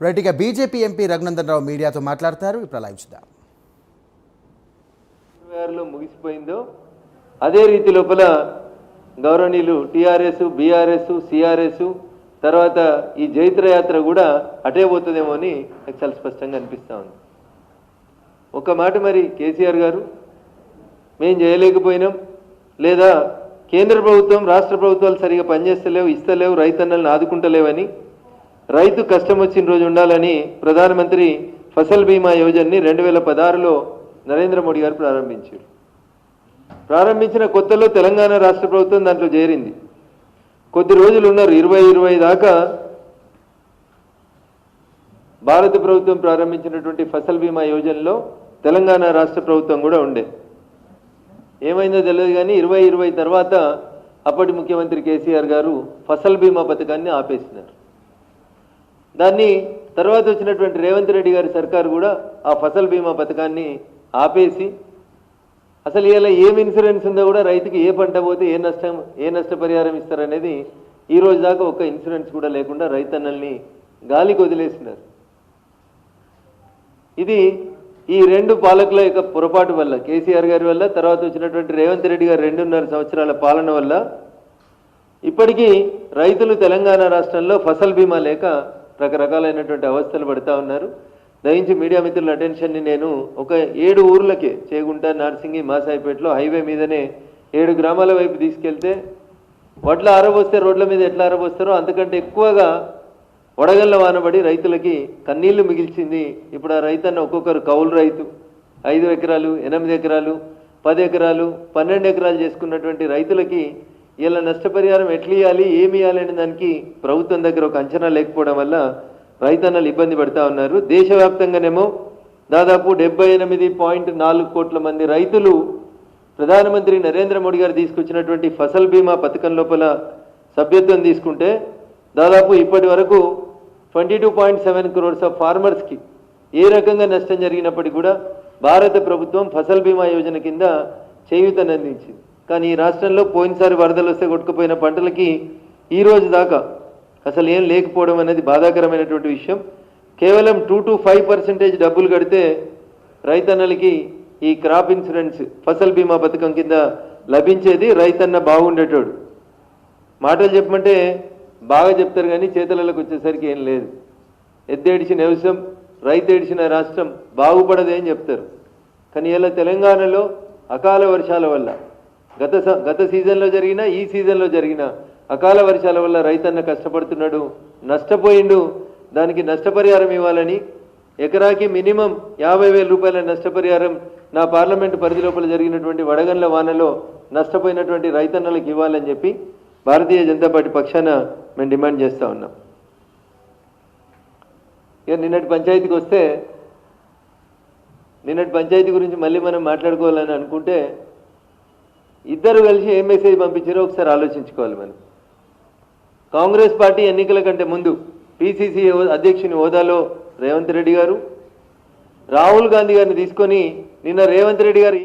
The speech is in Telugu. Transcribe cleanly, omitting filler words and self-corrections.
రైట్, ఇక బీజేపీ ఎంపీ రఘునందన్ రావు మీడియాతో మాట్లాడతారు. ఇప్పుడు లైవ్ చూద్దాం. ముగిసిపోయిందో అదే రీతి లోపల గౌరవనీయులు టీఆర్ఎస్, బీఆర్ఎస్, సిఆర్ఎస్ తర్వాత ఈ జైత్రయాత్ర కూడా అటే పోతుందేమో అని నాకు చాలా స్పష్టంగా అనిపిస్తూ ఉంది. ఒక మాట, మరి కేసీఆర్ గారు మేం చేయలేకపోయినాం, లేదా కేంద్ర ప్రభుత్వం రాష్ట్ర ప్రభుత్వాలు సరిగా పనిచేస్తలేవు, ఇస్తలేవు, రైతన్నలను ఆదుకుంటలేవని, రైతు కష్టం వచ్చిన రోజు ఉండాలని ప్రధానమంత్రి ఫసల్ బీమా యోజనని 2016లో నరేంద్ర మోడీ గారు ప్రారంభించారు. ప్రారంభించిన కొత్తలో తెలంగాణ రాష్ట్ర ప్రభుత్వం దాంట్లో చేరింది. కొద్ది రోజులు ఉన్నారు, 20 దాకా భారత ప్రభుత్వం ప్రారంభించినటువంటి ఫసల్ బీమా యోజనలో తెలంగాణ రాష్ట్ర ప్రభుత్వం కూడా ఉండే. ఏమైందో తెలియదు కానీ 20 తర్వాత అప్పటి ముఖ్యమంత్రి కేసీఆర్ గారు ఫసల్ బీమా పథకాన్ని ఆపేసినారు. దాన్ని తర్వాత వచ్చినటువంటి రేవంత్ రెడ్డి గారి సర్కారు కూడా ఆ ఫసల్ బీమా పథకాన్ని ఆపేసి, అసలు ఇలా ఏం ఇన్సూరెన్స్ ఉందో కూడా రైతుకి ఏ పంట పోతే ఏ నష్టపరిహారం ఇస్తారనేది ఈ రోజు దాకా ఒక ఇన్సూరెన్స్ కూడా లేకుండా రైతన్నల్ని గాలికి వదిలేసినారు. ఇది ఈ రెండు పాలకుల యొక్క పొరపాటు వల్ల, కేసీఆర్ గారి వల్ల, తర్వాత వచ్చినటువంటి రేవంత్ రెడ్డి గారి 2.5 సంవత్సరాల పాలన వల్ల ఇప్పటికీ రైతులు తెలంగాణ రాష్ట్రంలో ఫసల్ బీమా లేక రకరకాలైనటువంటి అవస్థలు పడుతూ ఉన్నారు. దయించి మీడియా మిత్రుల అటెన్షన్ని నేను ఒక 7 ఊర్లకే, చేగుంట, నార్సింగి, మాసాయిపేటలో హైవే మీదనే 7 గ్రామాల వైపు తీసుకెళ్తే వడ్ల ఆరబోస్తే రోడ్ల మీద ఎట్లా ఆరబోస్తారో అంతకంటే ఎక్కువగా వడగళ్ళ వానబడి రైతులకి కన్నీళ్లు మిగిల్చింది. ఇప్పుడు ఆ రైతన్న ఒక్కొక్కరు కౌలు రైతు 5 ఎకరాలు, 8 ఎకరాలు, 10 ఎకరాలు, 12 ఎకరాలు చేసుకున్నటువంటి రైతులకి ఇలా నష్టపరిహారం ఎట్లా ఇవ్వాలి, ఏమి ఇవ్వాలి అనే దానికి ప్రభుత్వం దగ్గర ఒక అంచనా లేకపోవడం వల్ల రైతన్నలు ఇబ్బంది పడుతూ ఉన్నారు. దేశవ్యాప్తంగానేమో దాదాపు 78.4 కోట్ల మంది రైతులు ప్రధానమంత్రి నరేంద్ర మోడీ గారు తీసుకొచ్చినటువంటి ఫసల్ బీమా పథకం లోపల సభ్యత్వం తీసుకుంటే దాదాపు ఇప్పటి వరకు 22.7 crores ఆఫ్ ఫార్మర్స్కి ఏ రకంగా నష్టం జరిగినప్పటికీ కూడా భారత ప్రభుత్వం ఫసల్ బీమా యోజన కింద చేయూతనందించింది. కానీ ఈ రాష్ట్రంలో పోయినసారి వరదలు వస్తే కొట్టుకుపోయిన పంటలకి ఈ రోజు దాకా అసలు ఏం లేకపోవడం అనేది బాధాకరమైనటువంటి విషయం. కేవలం 2 to 5% డబ్బులు కడితే రైతన్నలకి ఈ క్రాప్ ఇన్సూరెన్స్ ఫసల్ బీమా పథకం కింద లభించేది. రైతన్న బాగుండేటోడు. మాటలు చెప్పమంటే బాగా చెప్తారు కానీ చేతులకు వచ్చేసరికి ఏం లేదు. ఎద్దేడిచిన వ్యవసాయం, రైతు ఏడిచిన రాష్ట్రం బాగుపడదే అని చెప్తారు. కానీ ఇలా తెలంగాణలో అకాల వర్షాల వల్ల గత సీజన్లో జరిగిన, ఈ సీజన్లో జరిగిన అకాల వర్షాల వల్ల రైతన్న కష్టపడుతున్నాడు, నష్టపోయిండు. దానికి నష్టపరిహారం ఇవ్వాలని ఎకరాకి మినిమం 50,000 రూపాయల నష్టపరిహారం నా పార్లమెంటు పరిధి లోపల జరిగినటువంటి వడగండ్ల వానలో నష్టపోయినటువంటి రైతన్నలకు ఇవ్వాలని చెప్పి భారతీయ జనతా పార్టీ పక్షాన మేము డిమాండ్ చేస్తూ ఉన్నాం. ఇక నిన్నటి పంచాయతీ గురించి మళ్ళీ మనం మాట్లాడుకోవాలని అనుకుంటే ఇద్దరు కలిసి ఏం మెసేజ్ పంపించారో ఒకసారి ఆలోచించుకోవాలి. మనం కాంగ్రెస్ పార్టీ ఎన్నికల కంటే ముందు పిసిసి అధ్యక్షుని హోదాలో రేవంత్ రెడ్డి గారు, రాహుల్ గాంధీ గారిని తీసుకొని నిన్న రేవంత్ రెడ్డి గారు